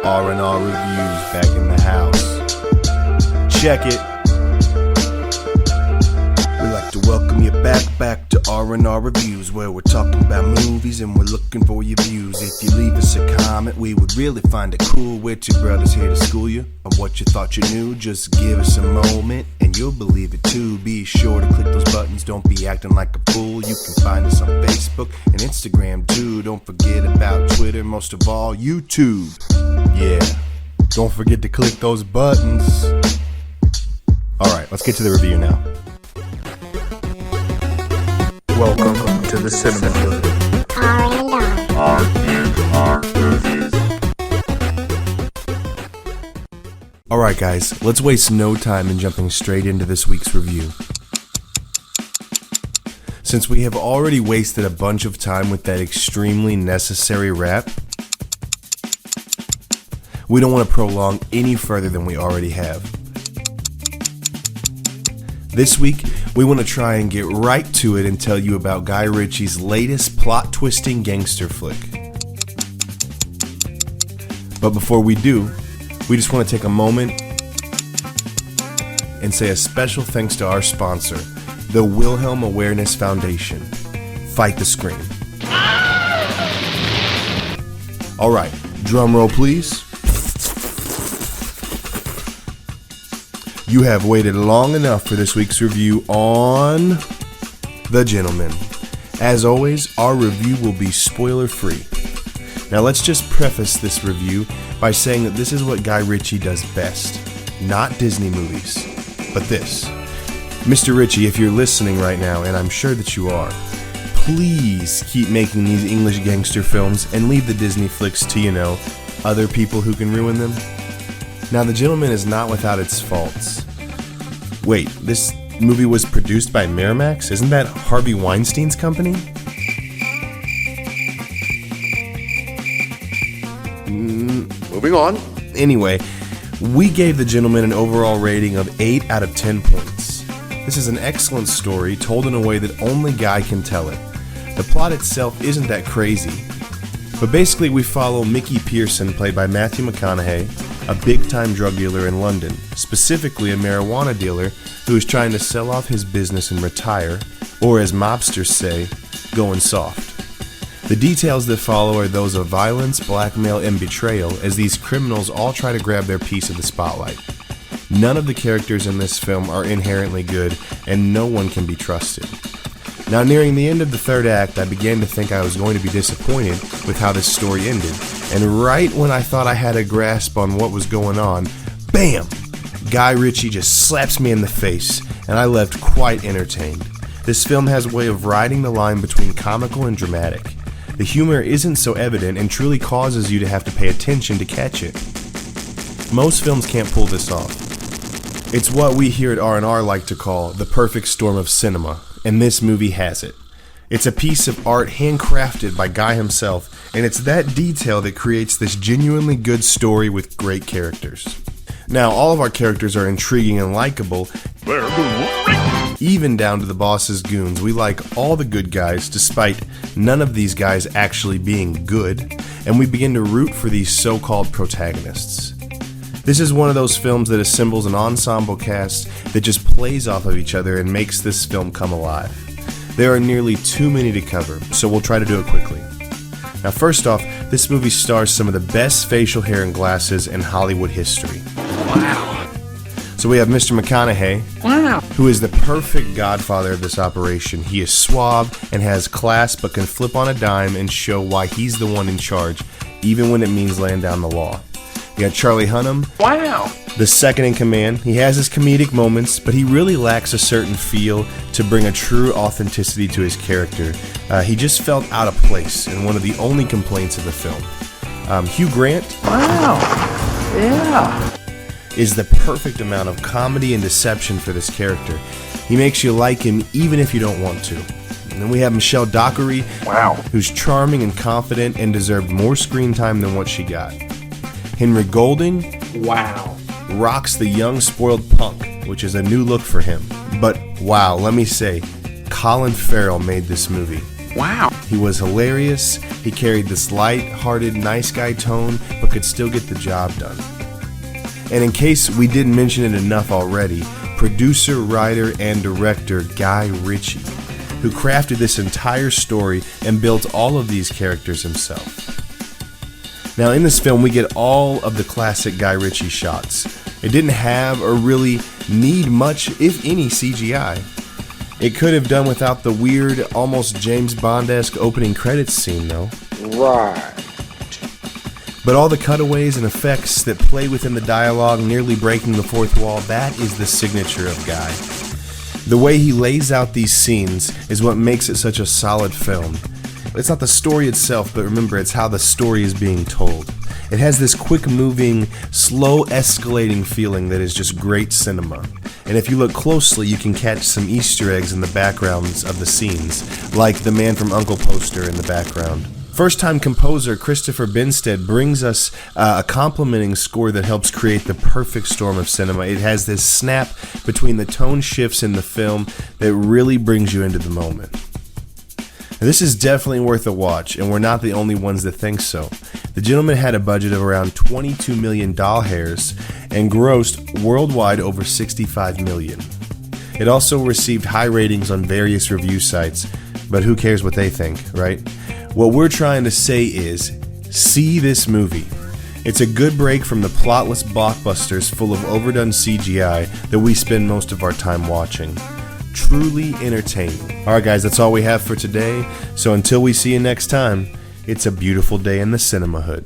R&R Reviews back in the house. Check it. We'd like to welcome you back to R&R Reviews, where we're talking about movies and we're looking for your views. If you leave us a comment, we would really find it cool. We're two brothers here to school you on what you thought you knew. Just give us a moment and you'll believe it too. Be sure to click those buttons, don't be acting like a fool. You can find us on Facebook and Instagram too. Don't forget about Twitter, most of all YouTube. Yeah, don't forget to click those buttons. Alright, let's get to the review now. Welcome to the Cinema Club. R&R Reviews. Alright guys, let's waste no time in jumping straight into this week's review. Since we have already wasted a bunch of time with that extremely necessary rap, we don't want to prolong any further than we already have. This week, we want to try and get right to it and tell you about Guy Ritchie's latest plot-twisting gangster flick. But before we do, we just want to take a moment and say a special thanks to our sponsor, the Wilhelm Awareness Foundation. Fight the Scream. Alright, drum roll please. You have waited long enough for this week's review on The Gentleman. As always, our review will be spoiler-free. Now let's just preface this review by saying that this is what Guy Ritchie does best. Not Disney movies, but this. Mr. Ritchie, if you're listening right now, and I'm sure that you are, please keep making these English gangster films and leave the Disney flicks to, other people who can ruin them. Now, The Gentleman is not without its faults. Wait, this movie was produced by Miramax? Isn't that Harvey Weinstein's company? Moving on. Anyway, we gave The Gentleman an overall rating of 8 out of 10 points. This is an excellent story told in a way that only Guy can tell it. The plot itself isn't that crazy, but basically we follow Mickey Pearson, played by Matthew McConaughey, a big-time drug dealer in London, specifically a marijuana dealer who is trying to sell off his business and retire, or as mobsters say, going soft. The details that follow are those of violence, blackmail, and betrayal as these criminals all try to grab their piece of the spotlight. None of the characters in this film are inherently good, and no one can be trusted. Now, nearing the end of the third act, I began to think I was going to be disappointed with how this story ended, and right when I thought I had a grasp on what was going on, BAM! Guy Ritchie just slaps me in the face, and I left quite entertained. This film has a way of riding the line between comical and dramatic. The humor isn't so evident and truly causes you to have to pay attention to catch it. Most films can't pull this off. It's what we here at R&R like to call the perfect storm of cinema, and this movie has it. It's a piece of art handcrafted by Guy himself, and it's that detail that creates this genuinely good story with great characters. Now, all of our characters are intriguing and likable, even down to the boss's goons. We like all the good guys, despite none of these guys actually being good, and we begin to root for these so-called protagonists. This is one of those films that assembles an ensemble cast that just plays off of each other and makes this film come alive. There are nearly too many to cover, so we'll try to do it quickly. Now, first off, this movie stars some of the best facial hair and glasses in Hollywood history. Wow. So we have Mr. McConaughey, who is the perfect godfather of this operation. He is suave and has class, but can flip on a dime and show why he's the one in charge, even when it means laying down the law. You got Charlie Hunnam, the second in command. He has his comedic moments, but he really lacks a certain feel to bring a true authenticity to his character. He just felt out of place, and one of the only complaints of the film. Hugh Grant is the perfect amount of comedy and deception for this character. He makes you like him even if you don't want to. And then we have Michelle Dockery, who's charming and confident and deserved more screen time than what she got. Henry Golding, rocks the young spoiled punk, which is a new look for him. But wow, let me say, Colin Farrell made this movie. Wow. He was hilarious, he carried this light-hearted, nice guy tone, but could still get the job done. And in case we didn't mention it enough already, producer, writer, and director Guy Ritchie, who crafted this entire story and built all of these characters himself. Now in this film we get all of the classic Guy Ritchie shots. It didn't have or really need much, if any, CGI. It could have done without the weird, almost James Bond-esque opening credits scene though. Right. But all the cutaways and effects that play within the dialogue, nearly breaking the fourth wall, that is the signature of Guy. The way he lays out these scenes is what makes it such a solid film. It's not the story itself, but remember, it's how the story is being told. It has this quick-moving, slow escalating feeling that is just great cinema. And if you look closely, you can catch some Easter eggs in the backgrounds of the scenes, like the Man from U.N.C.L.E. poster in the background. First-time composer Christopher Binstead brings us a complementing score that helps create the perfect storm of cinema. It has this snap between the tone shifts in the film that really brings you into the moment. Now, this is definitely worth a watch, and we're not the only ones that think so. The Gentleman had a budget of around $22 million and grossed worldwide over $65 million. It also received high ratings on various review sites, but who cares what they think, right? What we're trying to say is, see this movie. It's a good break from the plotless blockbusters full of overdone CGI that we spend most of our time watching. Truly entertaining. Alright guys, that's all we have for today, so until we see you next time, it's a beautiful day in the cinema hood.